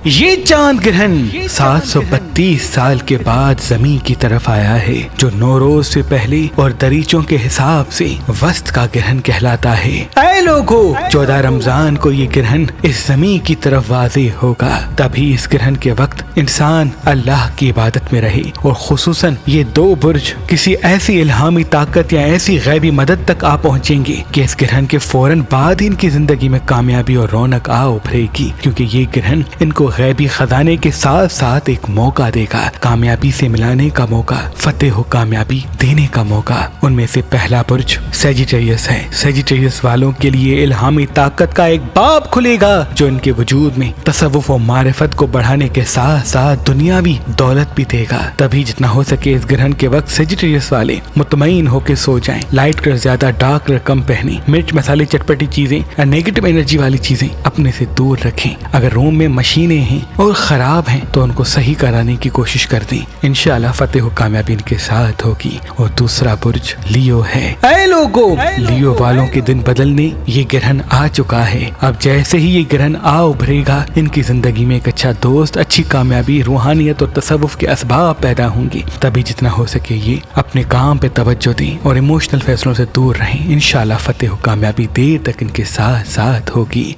یہ چاند گرہن 732 سال کے بعد زمین کی طرف آیا ہے، جو نوروز سے پہلے اور دریچوں کے حساب سے وسط کا گرہن کہلاتا ہے۔ اے لوگو، 14 رمضان کو یہ گرہن اس زمین کی طرف واضح ہوگا، تبھی اس گرہن کے وقت انسان اللہ کی عبادت میں رہے، اور خصوصاً یہ دو برج کسی ایسی الہامی طاقت یا ایسی غیبی مدد تک آ پہنچیں گے کہ اس گرہن کے فوراً بعد ان کی زندگی میں کامیابی اور رونق آ ابھرے گی، کیونکہ یہ گرہن ان کو غیبی خزانے کے ساتھ ساتھ ایک موقع دے گا، کامیابی سے ملانے کا موقع، فتح و کامیابی دینے کا موقع۔ ان میں سے پہلا برج سیجیٹیریس ہے۔ سیجیٹیریس والوں کے لیے الہامی طاقت کا ایک باب کھلے گا جو ان کے وجود میں تصوف و معرفت کو بڑھانے کے ساتھ ساتھ دنیاوی دولت بھی دے گا۔ تبھی جتنا ہو سکے اس گرہن کے وقت سیجیٹیریس والے مطمئن ہو کے سو جائیں، لائٹ کلر زیادہ، ڈارک کلر کم پہنیں، مرچ مسالے چٹپٹی چیزیں یا نیگیٹو انرجی والی چیزیں اپنے سے دور رکھیں۔ اگر روم میں مشینیں ہیں اور خراب ہیں تو ان کو صحیح کرانے کی کوشش کر دیں، انشاءاللہ فتح و کامیابی ان کے ساتھ ہوگی۔ اور دوسرا برج لیو ہے۔ اے لوگو، لیو والوں کے دن بدلنے یہ گرہن آ چکا ہے۔ اب جیسے ہی یہ گرہن آ ابھرے گا، ان کی زندگی میں ایک اچھا دوست، اچھی کامیابی، روحانیت اور تصوف کے اسباب پیدا ہوں گے۔ تبھی جتنا ہو سکے یہ اپنے کام پہ توجہ دیں اور ایموشنل فیصلوں سے دور رہیں، انشاءاللہ فتح و کامیابی دیر تک ان کے ساتھ ہوگی۔